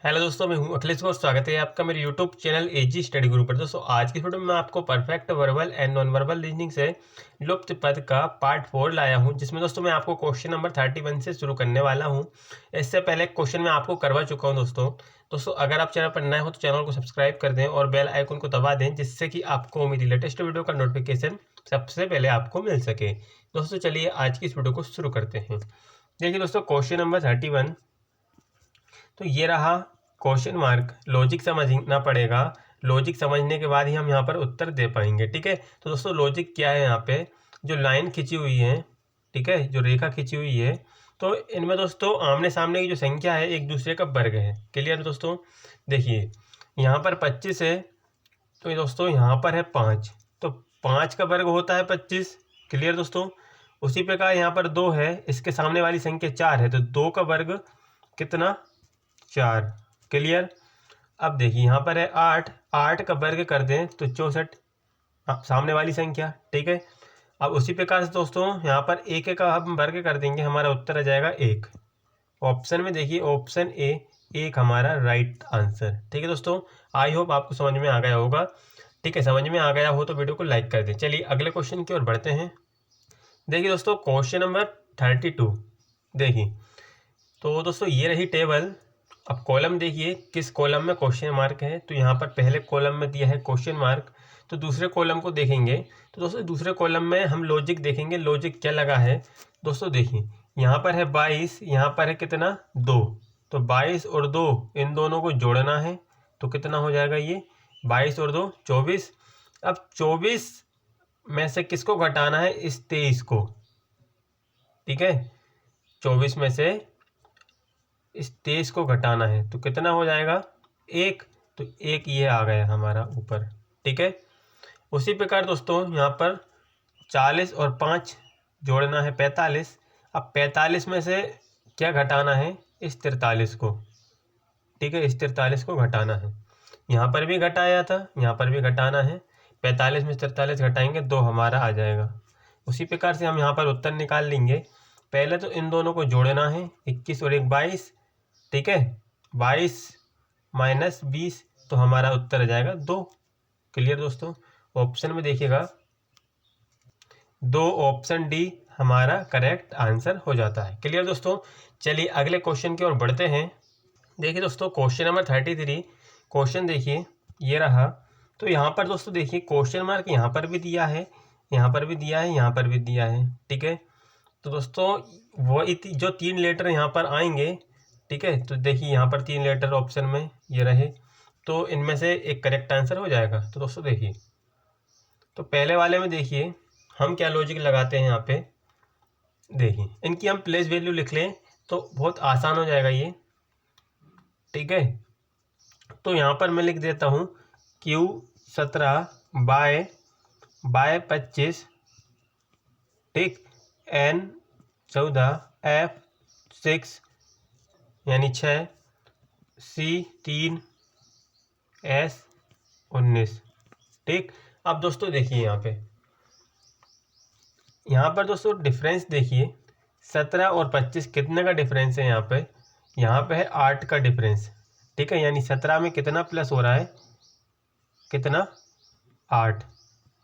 Hello दोस्तों, मैं हूं अखिलेश और स्वागत है आपका मेरे यूट्यूब चैनल एजी स्टडी ग्रुप पर। दोस्तों आज की वीडियो में मैं आपको perfect verbal and non verbal reasoning से लुप्त पद का पार्ट 4 लाया हूं, जिसमें दोस्तों मैं आपको क्वेश्चन नंबर 31 से शुरू करने वाला हूं। इससे पहले क्वेश्चन मैं आपको करवा चुका हूं। दोस्तों अगर आप चैनल पर नए हो तो चैनल को सब्सक्राइब कर दें और बेल आइकन को दबा दें, जिससे कि आपको मेरी लेटेस्ट वीडियो का नोटिफिकेशन सबसे पहले आपको मिल सके। दोस्तों चलिए आज की इस वीडियो को शुरू करते हैं। देखिए दोस्तों, क्वेश्चन नंबर 31 तो ये रहा क्वेश्चन मार्क। लॉजिक समझना पड़ेगा, लॉजिक समझने के बाद ही हम यहाँ पर उत्तर दे पाएंगे। ठीक है, तो दोस्तों लॉजिक क्या है, यहाँ पे जो लाइन खींची हुई है, ठीक है, जो रेखा खींची हुई है, तो इनमें दोस्तों आमने सामने की जो संख्या है एक दूसरे का वर्ग है। क्लियर दोस्तों? देखिए यहाँ पर 25 है, तो ये दोस्तों यहाँ पर है 5, तो 5 का वर्ग होता है 25। क्लियर दोस्तों? उसी प्रकार यहाँ पर 2 है, इसके सामने वाली संख्या 4 है, तो 2 का वर्ग कितना? 4। क्लियर? अब देखिए यहाँ पर है 8, 8 का वर्ग कर दें तो 64, सामने वाली संख्या। ठीक है, अब उसी प्रकार से दोस्तों यहाँ पर एक का हम वर्ग कर देंगे, हमारा उत्तर आ जाएगा 1। ऑप्शन में देखिए ऑप्शन ए, एक हमारा राइट आंसर। ठीक है दोस्तों, आई होप आपको समझ में आ गया होगा। ठीक है, समझ में आ गया हो तो वीडियो को लाइक कर दें। चलिए अगले क्वेश्चन की ओर बढ़ते हैं। देखिए दोस्तों क्वेश्चन नंबर 32। देखिए तो दोस्तों ये रही टेबल। अब कॉलम देखिए किस कॉलम में क्वेश्चन मार्क है, तो यहाँ पर पहले कॉलम में दिया है क्वेश्चन मार्क, तो दूसरे कॉलम को देखेंगे तो दोस्तों दूसरे कॉलम में हम लॉजिक देखेंगे, लॉजिक क्या लगा है। दोस्तों देखिए यहाँ पर है 22, यहाँ पर है कितना? 2, तो 22 और 2 इन दोनों को जोड़ना है, तो कितना हो जाएगा ये? 22 और 2 24। अब 24 में से किसको घटाना है? इस 23 को। ठीक है, 24 में से इस 23 को घटाना है, तो कितना हो जाएगा? 1, तो 1 ये आ गया हमारा ऊपर। ठीक है, उसी प्रकार दोस्तों यहाँ पर 40 और 5 जोड़ना है 45। अब 45 में से क्या घटाना है? इस 43 को। ठीक है, इस 43 को घटाना है, यहाँ पर भी घटाया था, यहाँ पर भी घटाना है। 45 में 43 घटाएंगे 2 हमारा आ जाएगा। उसी प्रकार से हम यहाँ पर उत्तर निकाल लेंगे। पहले तो इन दोनों को जोड़ना है, 21 और 1 22। ठीक है, 22 माइनस 20, तो हमारा उत्तर आ जाएगा 2। क्लियर दोस्तों? ऑप्शन में देखिएगा 2, ऑप्शन डी हमारा करेक्ट आंसर हो जाता है। क्लियर दोस्तों? चलिए अगले क्वेश्चन की ओर बढ़ते हैं। देखिए दोस्तों क्वेश्चन नंबर 33। क्वेश्चन देखिए ये रहा। तो यहाँ पर दोस्तों देखिए क्वेश्चन मार्क यहाँ पर भी दिया है, यहाँ पर भी दिया है, यहाँ पर भी दिया है। ठीक है, तो दोस्तों वो जो 3 लेटर यहाँ पर आएंगे, ठीक है, तो देखिए यहाँ पर 3 लेटर ऑप्शन में ये रहे, तो इनमें से एक करेक्ट आंसर हो जाएगा। तो दोस्तों देखिए, तो पहले वाले में देखिए हम क्या लॉजिक लगाते हैं। यहाँ पे देखिए इनकी हम प्लेस वैल्यू लिख लें तो बहुत आसान हो जाएगा ये। ठीक है, तो यहाँ पर मैं लिख देता हूँ Q17 बाय 25, ठीक, N14 F6 यानी 6, C3 S19। ठीक, अब दोस्तों देखिए यहाँ पर दोस्तों डिफरेंस देखिए 17 और 25 कितने का डिफरेंस है। यहाँ पे है 8 का डिफरेंस। ठीक है, यानी 17 में कितना प्लस हो रहा है? कितना? 8।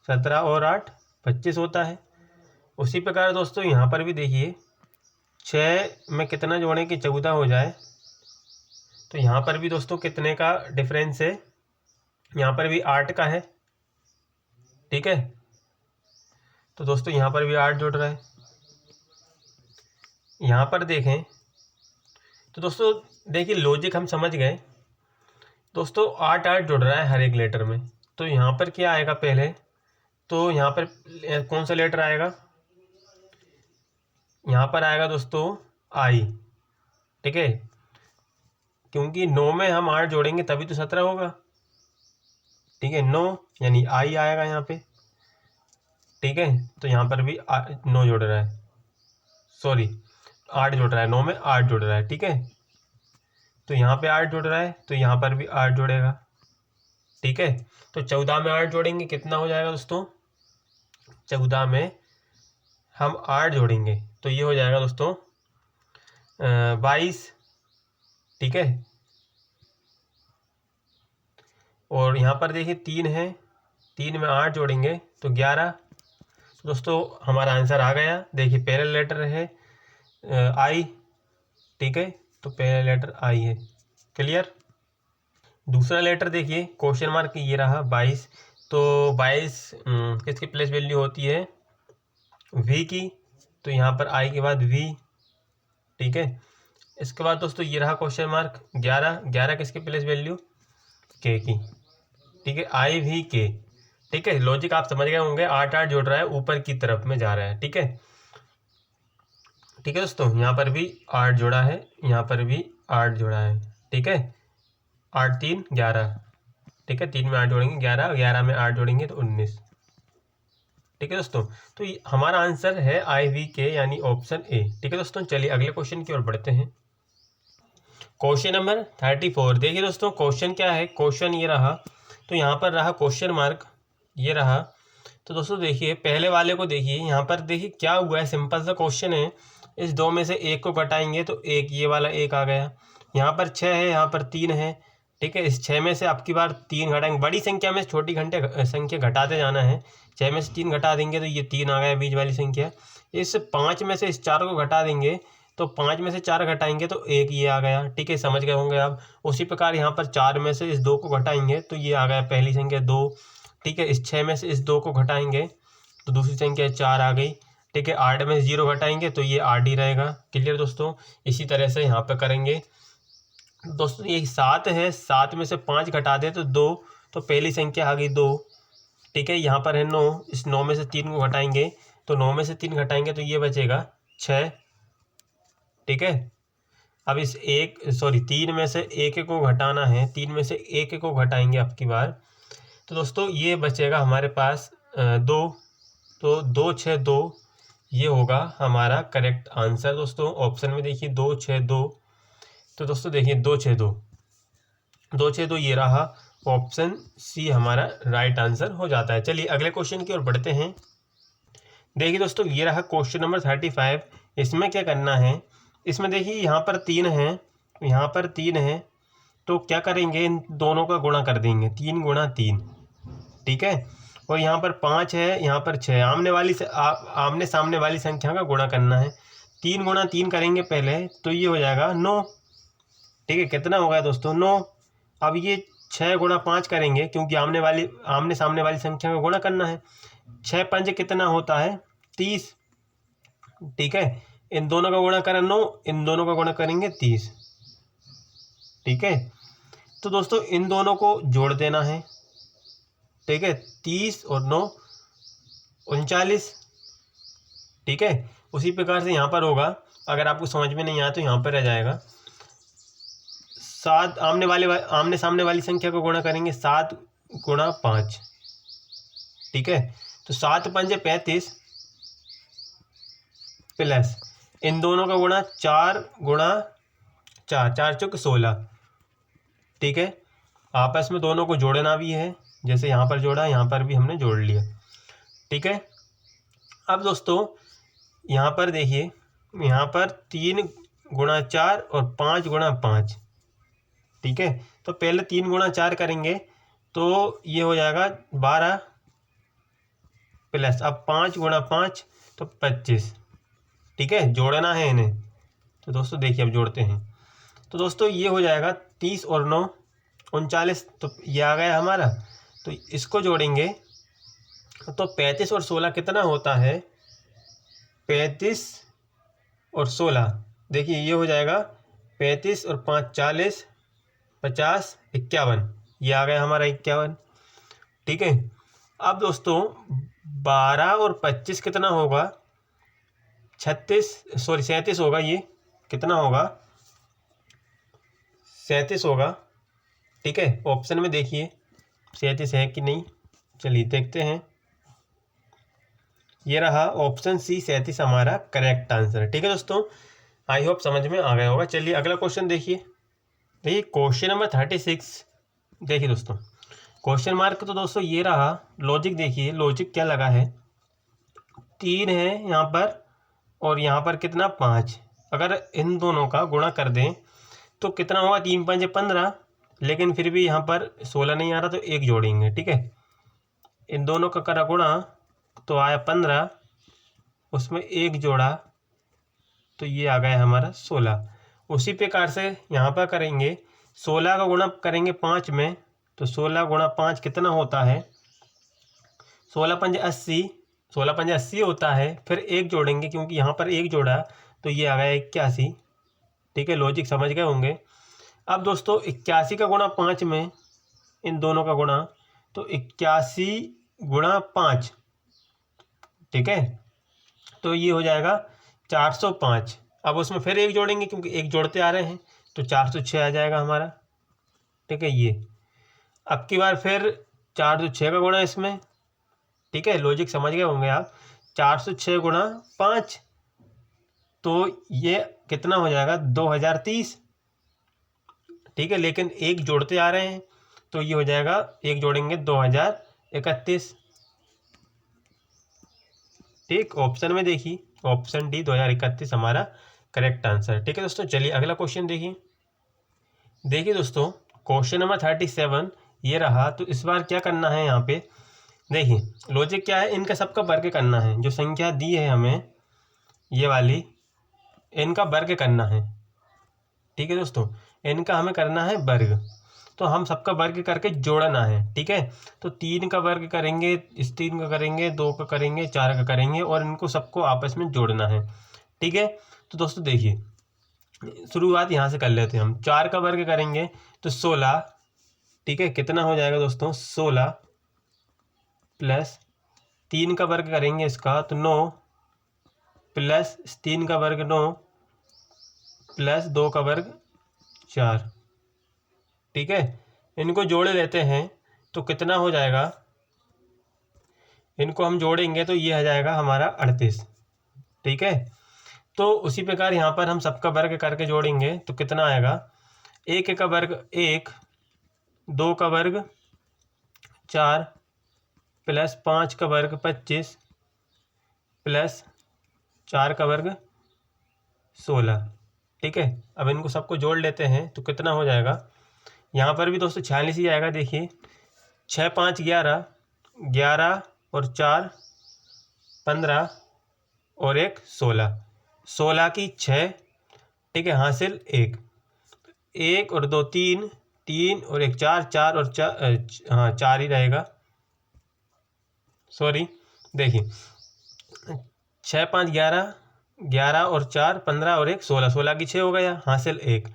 17 और 8 25 होता है। उसी प्रकार दोस्तों यहाँ पर भी देखिए 6 में कितना जोड़ें कि 14 हो जाए, तो यहाँ पर भी दोस्तों कितने का डिफरेंस है? यहाँ पर भी 8 का है। ठीक है, तो दोस्तों यहाँ पर भी 8 जुड़ रहा है। यहाँ पर देखें तो दोस्तों देखिए लॉजिक हम समझ गए। दोस्तों 8 8 जुड़ रहा है हर एक लेटर में, तो यहाँ पर क्या आएगा? पहले तो यहाँ पर कौन सा लेटर आएगा? यहाँ पर आएगा दोस्तों आई। ठीक है, क्योंकि 9 में हम 8 जोड़ेंगे तभी तो 17 होगा। ठीक है, 9 यानी आई आएगा यहाँ पे। ठीक है, तो यहाँ पर भी 9 जुड़ रहा है, सॉरी 8 जुड़ रहा है, 9 में 8 जुड़ रहा है। ठीक है, तो यहाँ पे 8 जुड़ रहा है, तो यहाँ पर भी 8 जुड़ेगा। ठीक है, तो 14 में 8 जोड़ेंगे कितना हो जाएगा दोस्तों? 14 में हम 8 जोड़ेंगे तो ये हो जाएगा दोस्तों 22। ठीक है, और यहाँ पर देखिए 3 है, 3 में 8 जोड़ेंगे तो 11। तो दोस्तों हमारा आंसर आ गया। देखिए पहला लेटर है आई, ठीक है, तो पहला लेटर आई है। क्लियर। दूसरा लेटर देखिए क्वेश्चन मार्क ये रहा 22। तो 22 किसकी प्लेस वैल्यू होती है, वी की, तो यहाँ पर आई के बाद वी, ठीक है। इसके बाद दोस्तों ये रहा क्वेश्चन मार्क 11, 11 किसकी प्लेस वैल्यू, के की, ठीक है, आई वी के, ठीक है। लॉजिक आप समझ गए होंगे, 8 8 जोड़ रहा है, ऊपर की तरफ में जा रहा है, ठीक है। ठीक है दोस्तों, यहाँ पर भी 8 जोड़ा है, यहाँ पर भी 8 जोड़ा है, ठीक है। 8 3 11, ठीक है, 3 में 8 जोड़ेंगे 11, 11 में 8 जोड़ेंगे तो 19, ठीक है दोस्तों। तो हमारा आंसर है आई वी के, यानी ऑप्शन ए, ठीक है दोस्तों। चलिए अगले क्वेश्चन की ओर बढ़ते हैं। Question number 34। देखिए दोस्तों क्वेश्चन क्या है, क्वेश्चन ये रहा, तो यहाँ पर रहा क्वेश्चन मार्क ये रहा। तो दोस्तों देखिए पहले वाले को देखिए, यहाँ पर देखिए क्या हुआ है, सिंपल सा क्वेश्चन है। इस 2 में से 1 को घटाएंगे तो एक, ये वाला 1 आ गया। यहाँ पर 6 है, यहाँ पर 3 है, ठीक है। इस 6 में से आपकी बार 3 घटाएंगे, बड़ी संख्या में छोटी संख्या घटाते जाना है। 6 में से 3 घटा देंगे तो ये 3 आ गया बीच वाली संख्या। इस 5 में से इस 4 को घटा देंगे तो 5 में से 4 घटाएंगे तो 1 ये आ गया, ठीक है, समझ गए होंगे आप। उसी प्रकार यहाँ पर 4 में से इस 2 को घटाएंगे तो ये आ गया पहली संख्या 2, ठीक है। इस 6 में से इस 2 को घटाएंगे तो दूसरी संख्या 4 आ गई, ठीक है। 8 में से 0 घटाएंगे तो ये 8 ही रहेगा। क्लियर दोस्तों। इसी तरह से यहाँ पर करेंगे दोस्तों। ये 7 है, 7 में से 5 घटा दे तो 2, तो पहली संख्या आ गई 2, ठीक है। यहाँ पर है 9, इस 9 में से 3 को घटाएंगे तो 9 में से 3 घटाएंगे तो ये बचेगा 6, ठीक है। अब इस 3 में से 1 को घटाना है, 3 में से 1 को घटाएंगे आपकी बार, तो दोस्तों ये बचेगा हमारे पास 2, तो 2 6 2 ये होगा हमारा करेक्ट आंसर दोस्तों। ऑप्शन में देखिए 2 6 2, तो दोस्तों देखिए 2 6 2, 2 6 2 ये रहा, ऑप्शन सी हमारा राइट आंसर हो जाता है। चलिए अगले क्वेश्चन की ओर बढ़ते हैं। देखिए दोस्तों ये रहा क्वेश्चन नंबर 35। इसमें क्या करना है, इसमें देखिए यहाँ पर 3 है, यहाँ पर 3 है, तो क्या करेंगे, इन दोनों का गुणा कर देंगे, 3 गुणा 3, ठीक है। और यहाँ पर 5 है, यहाँ पर 6, आमने सामने वाली संख्या का गुणा करना है। 3 गुणा 3 करेंगे पहले तो ये हो जाएगा 9, ठीक है। कितना होगा दोस्तों 9। अब ये 6 गुणा 5 करेंगे क्योंकि आमने सामने वाली संख्या का गुणा करना है। 6 5 कितना होता है 30, ठीक है। इन दोनों का गुणा करें 9, इन दोनों का गुणा करेंगे 30, ठीक है। तो दोस्तों इन दोनों को जोड़ देना है, ठीक है। 30 और 9 39, ठीक है। उसी प्रकार से यहाँ पर होगा, अगर आपको समझ में नहीं आया तो यहाँ पर रह जाएगा। 7 आमने सामने वाली संख्या को गुणा करेंगे, 7 गुणा 5, ठीक है। तो 7 5 35 प्लस इन दोनों का गुणा 4 गुणा 4, 4 चौक 16, ठीक है। आपस में दोनों को जोड़ना भी है, जैसे यहाँ पर जोड़ा यहाँ पर भी हमने जोड़ लिया, ठीक है। अब दोस्तों यहाँ पर देखिए, यहाँ पर 3 गुणा 4 और 5 गुणा 5, ठीक है। तो पहले 3 गुणा 4 करेंगे तो ये हो जाएगा 12 प्लस अब 5 गुणा 5 तो 25, ठीक है। जोड़ना है इन्हें, तो दोस्तों देखिए अब जोड़ते हैं। तो दोस्तों ये हो जाएगा 30 और 9 39, तो ये आ गया हमारा। तो इसको जोड़ेंगे तो 35 और 16 कितना होता है, 35 और 16, देखिए ये हो जाएगा 35 और 5 40, 50 51, ये आ गया हमारा 51, ठीक है। अब दोस्तों 12 और 25 कितना होगा, 37 होगा, ये कितना होगा 37 होगा, ठीक है। ऑप्शन में देखिए 37 है कि नहीं, चलिए देखते हैं। ये रहा ऑप्शन सी 37 हमारा करेक्ट आंसर है, ठीक है दोस्तों। आई होप समझ में आ गया होगा। चलिए अगला क्वेश्चन देखिए क्वेश्चन नंबर 36। देखिए दोस्तों क्वेश्चन मार्क तो दोस्तों ये रहा। लॉजिक देखिए, लॉजिक क्या लगा है, 3 है यहाँ पर और यहाँ पर कितना 5, अगर इन दोनों का गुणा कर दें तो कितना होगा, 3 5 15, लेकिन फिर भी यहाँ पर 16 नहीं आ रहा, तो 1 जोड़ेंगे। ठीक है, इन दोनों का करा गुणा तो आया 15, उसमें 1 जोड़ा तो ये आ गया हमारा 16। उसी प्रकार से यहाँ पर करेंगे, 16 का गुणा करेंगे 5 में, तो 16 गुणा 5 कितना होता है, 16 पंजे 80, 16 पंजे 80 होता है। फिर 1 जोड़ेंगे, क्योंकि यहाँ पर 1 जोड़ा तो ये आ गया 81। ठीक है, लॉजिक समझ गए होंगे। अब दोस्तों 81 का गुणा 5 में, इन दोनों का गुणा, तो 81 गुणा 5, ठीक है, तो ये हो जाएगा 405। अब उसमें फिर 1 जोड़ेंगे, क्योंकि 1 जोड़ते आ रहे हैं, तो 406 आ जाएगा हमारा। ठीक है, ये अब की बार फिर 406 का गुणा इसमें। ठीक है, लॉजिक समझ गए होंगे आप। 406 गुणा 5, तो ये कितना हो जाएगा, 2030। ठीक है, लेकिन 1 जोड़ते आ रहे हैं, तो ये हो जाएगा 1 जोड़ेंगे 2031। ठीक, ऑप्शन में देखिए, ऑप्शन डी 2031 हमारा करेक्ट आंसर। ठीक है दोस्तों, चलिए अगला क्वेश्चन देखिए। देखिए दोस्तों, क्वेश्चन नंबर 37 ये रहा। तो इस बार क्या करना है, यहाँ पे देखिए लॉजिक क्या है, इनका सबका वर्ग करना है। जो संख्या दी है हमें ये वाली, इनका वर्ग करना है। ठीक है दोस्तों, इनका हमें करना है वर्ग, तो हम सबका वर्ग करके जोड़ना है। ठीक है, तो 3 का वर्ग करेंगे, इस 3 का करेंगे, 2 का करेंगे, 4 का करेंगे, और इनको सबको आपस में जोड़ना है। ठीक है, तो दोस्तों देखिए शुरुआत यहाँ से कर लेते हैं हम। 4 का वर्ग करेंगे तो 16। ठीक है, कितना हो जाएगा दोस्तों, 16 प्लस 3 का वर्ग करेंगे इसका तो 9, प्लस 3 का वर्ग 9, प्लस 2 का वर्ग 4। ठीक है, इनको जोड़ लेते हैं तो कितना हो जाएगा, इनको हम जोड़ेंगे तो ये आ जाएगा हमारा 38। ठीक है, तो उसी प्रकार यहाँ पर हम सबका वर्ग करके जोड़ेंगे तो कितना आएगा, 1 का वर्ग 1, 2 का वर्ग 4, प्लस 5 का वर्ग 25, प्लस 4 का वर्ग 16। ठीक है, अब इनको सबको जोड़ लेते हैं तो कितना हो जाएगा, यहाँ पर भी दोस्तों 46 ही आएगा। देखिए 6 5 11, 11 और 4 15 और 1 16, 16 की 6। ठीक है, हासिल 1, 1 और 2 3, 3 और 1 4, 4 और 4, हाँ 4 ही रहेगा, सॉरी। देखिए 6 5 11, 11 और 4 15 और 1 16, 16 की 6 हो गया, हासिल 1।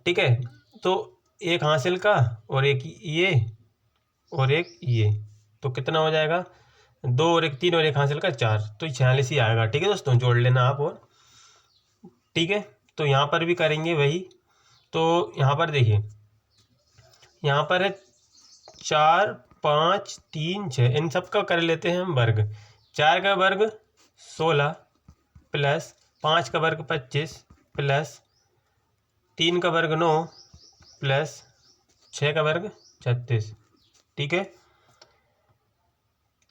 ठीक है, तो एक हासिल का और एक ये और एक ये, तो कितना हो जाएगा, 2 और 1 3 और 1 हासिल का 4, तो 46 ही आएगा। ठीक है दोस्तों, जोड़ लेना आप। और ठीक है, तो यहाँ पर भी करेंगे वही। तो यहाँ पर देखिए, यहाँ पर है 4 5 3 6, इन सब का कर लेते हैं हम वर्ग। 4 का वर्ग 16, प्लस 5 का वर्ग 25, प्लस 3 का वर्ग 9, प्लस 6 का वर्ग 36। ठीक है,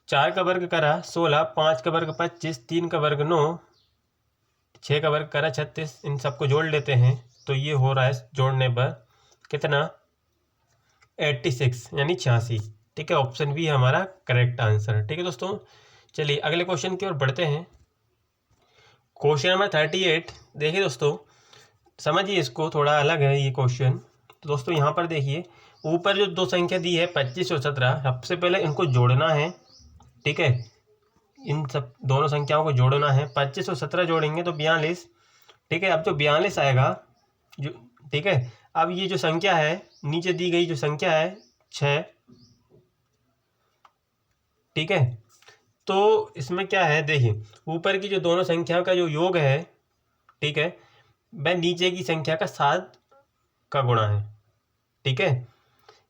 4 का वर्ग करा 16, 5 का वर्ग 25, 3 का वर्ग 9, 6 का वर्ग करा 36। इन सबको जोड़ लेते हैं तो ये हो रहा है जोड़ने पर कितना, 86 यानी 86। ठीक है, ऑप्शन बी हमारा करेक्ट आंसर। ठीक है दोस्तों, चलिए अगले क्वेश्चन की ओर बढ़ते हैं। क्वेश्चन नंबर 38 देखिए दोस्तों, समझिए इसको, थोड़ा अलग है ये क्वेश्चन। तो दोस्तों यहाँ पर देखिए, ऊपर जो 2 संख्या दी है 25 और 17, सबसे पहले इनको जोड़ना है। ठीक है, इन सब दोनों संख्याओं को जोड़ना है। 25 और 17 जोड़ेंगे तो 42। ठीक है, अब जो 42 आएगा जो, ठीक है, अब ये जो संख्या है नीचे दी गई जो संख्या है 6। ठीक है, तो इसमें क्या है, देखिए ऊपर की जो दोनों संख्याओं का जो योग है, ठीक है, वह नीचे की संख्या का 7 का गुणा है। ठीक है,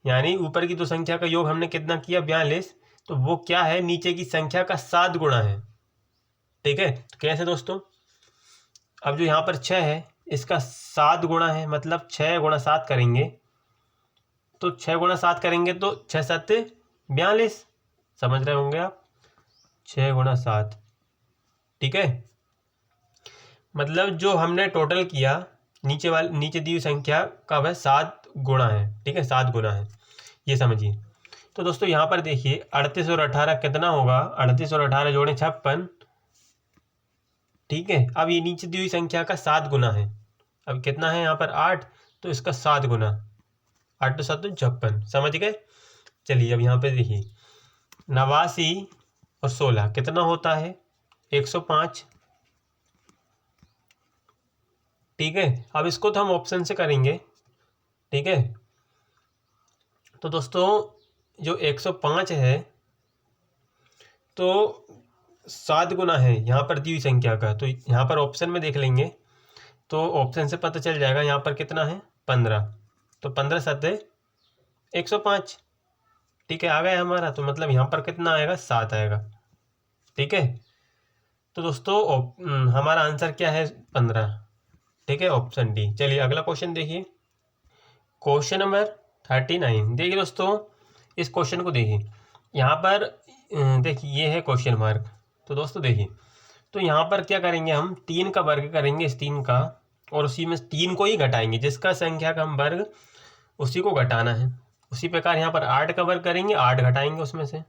यानी ऊपर की 2 संख्या का योग हमने कितना किया, 42, तो वो क्या है, नीचे की संख्या का 7 गुणा है। ठीक है, तो कैसे दोस्तों, अब जो यहाँ पर 6 है इसका 7 गुणा है, मतलब 6 गुणा 7 करेंगे, तो 6 गुणा 7 करेंगे तो 6 7 42, समझ रहे होंगे आप, 6 गुणा 7। ठीक है, मतलब जो हमने टोटल किया नीचे दी हुई संख्या का वह 7 गुणा है, ठीक है, 7 गुना है, ये समझिए। तो दोस्तों यहाँ पर देखिए 38 और 18 कितना होगा, 38 और 18 जोड़े 56, ठीक है। अब ये नीचे दी हुई संख्या का 7 गुना है, अब कितना है यहाँ पर 8, तो इसका 7 गुना, 8 तो 7 तो 56, समझ गए। चलिए अब यहाँ पे देखिए 89 और 16 कितना होता है, 105, ठीक है। अब इसको तो हम ऑप्शन से करेंगे, ठीक है। तो दोस्तों जो 105 है तो 7 गुना है यहाँ पर दी हुई संख्या का, तो यहाँ पर ऑप्शन में देख लेंगे तो ऑप्शन से पता चल जाएगा यहाँ पर कितना है 15, तो 15 7 105, ठीक है, आ गया हमारा। तो मतलब यहाँ पर कितना आएगा 7 आएगा, ठीक है। तो दोस्तों हमारा आंसर क्या है 15, ठीक है, ऑप्शन डी। चलिए अगला क्वेश्चन देखिए, क्वेश्चन नंबर 39। देखिए दोस्तों इस क्वेश्चन को देखिए, यहाँ पर देखिए ये है क्वेश्चन मार्क। तो दोस्तों देखिए, तो यहाँ पर क्या करेंगे, हम 3 का वर्ग करेंगे इस 3 का, और उसी में 3 को ही घटाएंगे, जिसका संख्या का हम वर्ग उसी को घटाना है। उसी प्रकार यहाँ पर 8 का वर्ग करेंगे, 8 घटाएंगे उसमें से।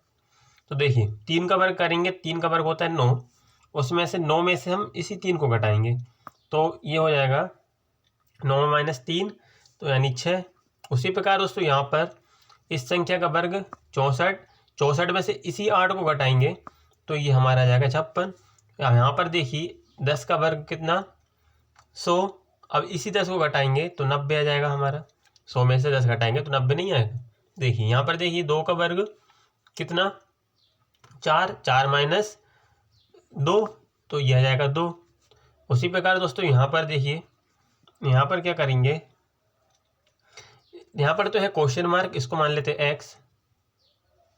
तो देखिए 3 का वर्ग करेंगे, 3 का वर्ग होता है 9, उसमें से 9 में से हम इसी 3 को घटाएंगे, तो ये हो जाएगा 9 माइनस 3, तो यानी 6। उसी प्रकार दोस्तों यहाँ पर इस संख्या का वर्ग 64, 64 में से इसी 8 को घटाएंगे, तो ये हमारा आ जाएगा 56। यहाँ पर देखिए 10 का वर्ग कितना 100, अब इसी 10 को घटाएंगे तो 90 आ जाएगा हमारा, 100 में से 10 घटाएंगे तो 90 नहीं आएगा। देखिए यहाँ पर देखिए 2 का वर्ग कितना 4, 4 माइनस 2, तो यह आ जाएगा 2। उसी प्रकार दोस्तों यहाँ पर देखिए, यहाँ पर क्या करेंगे, यहाँ पर तो है क्वेश्चन मार्क, इसको मान लेते हैं x,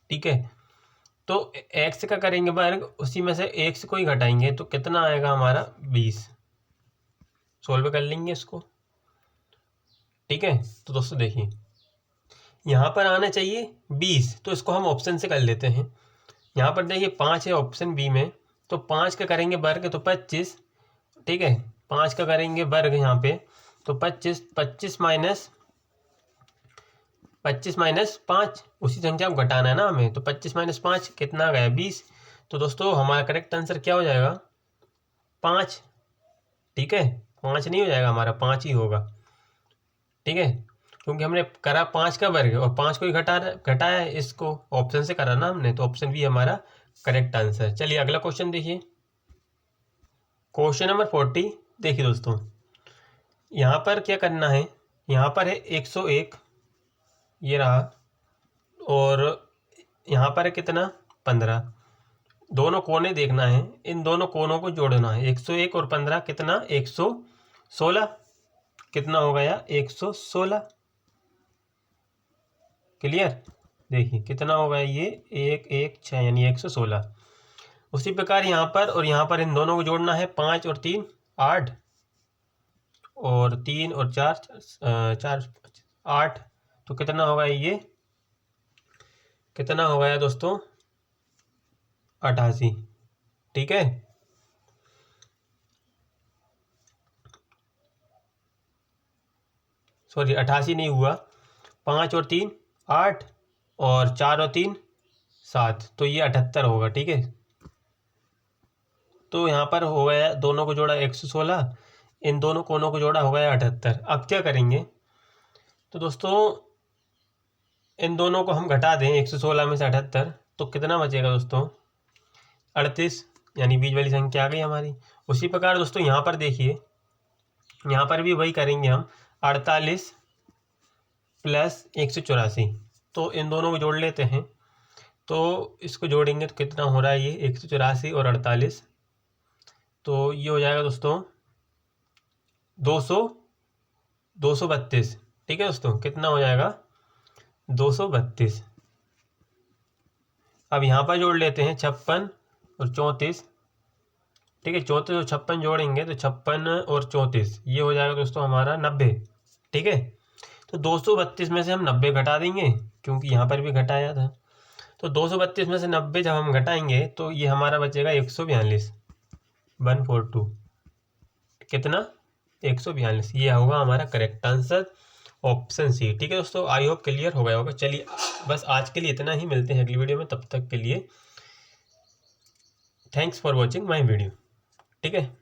ठीक है। तो x का करेंगे वर्ग, उसी में से x को ही घटाएंगे, तो कितना आएगा हमारा 20। सोल्व कर लेंगे इसको, ठीक है। तो दोस्तों देखिए यहाँ पर आना चाहिए 20, तो इसको हम ऑप्शन से कर लेते हैं। यहाँ पर देखिए 5 है ऑप्शन बी में, तो 5 का करेंगे वर्ग तो 25, ठीक है। 5 का करेंगे वर्ग यहाँ पे तो 25, 25 माइनस 5, उसी संख्या को घटाना है ना हमें, तो 25 माइनस 5 कितना आ गया 20। तो दोस्तों हमारा करेक्ट आंसर क्या हो जाएगा 5, ठीक है। 5 नहीं हो जाएगा हमारा, 5 ही होगा, ठीक है, क्योंकि हमने करा 5 का वर्ग और 5 को ही घटाया है, इसको ऑप्शन से करा ना हमने, तो ऑप्शन बी हमारा करेक्ट आंसर। चलिए अगला क्वेश्चन देखिए, क्वेश्चन नंबर 40। देखिए दोस्तों यहाँ पर क्या करना है, यहाँ पर है 101, ये रहा, और यहाँ पर है कितना 15, दोनों कोने देखना है, इन दोनों कोनों को जोड़ना है। 101 और 15 कितना 116, कितना हो गया 116, क्लियर। देखिए कितना होगा ये 1 1 6 यानी 116। उसी प्रकार यहाँ पर और यहाँ पर इन दोनों को जोड़ना है, 5 और 3 8, और 3 और 4 4 8, तो कितना होगा ये, कितना हो गया दोस्तों 88, ठीक है। सॉरी 88 नहीं हुआ, 5 और 3 8, और 4 और 3 7, तो ये 78 होगा, ठीक है। तो यहाँ पर हो गया, दोनों को जोड़ा 116, इन दोनों कोनों को जोड़ा हो गया 78। अब क्या करेंगे, तो दोस्तों इन दोनों को हम घटा दें, 116 में से 78, तो कितना बचेगा दोस्तों 38, यानी बीच वाली संख्या आ गई हमारी। उसी प्रकार दोस्तों यहाँ पर देखिए, यहाँ पर भी वही करेंगे हम, 48 प्लस 184, तो इन दोनों को जोड़ लेते हैं, तो इसको जोड़ेंगे तो कितना हो रहा है ये 184 और 48, तो ये हो जाएगा दोस्तों 232, ठीक है दोस्तों, कितना हो जाएगा 232। अब यहाँ पर जोड़ लेते हैं 56 और 34, ठीक है, 34 और 56 जोड़ेंगे तो 56 और 34 ये हो जाएगा दोस्तों हमारा 90, ठीक है। तो 232 में से हम 90 घटा देंगे, क्योंकि यहाँ पर भी घटाया था, तो 232 में से 90 जब हम घटाएंगे तो ये हमारा बचेगा 142, 142, कितना 142, ये होगा हमारा करेक्ट आंसर। Option C. ठीक है दोस्तों, आई होप क्लियर हो गया होगा। चलिए बस आज के लिए इतना ही, मिलते हैं अगली वीडियो में, तब तक के लिए thanks for watching my video. ठीक है।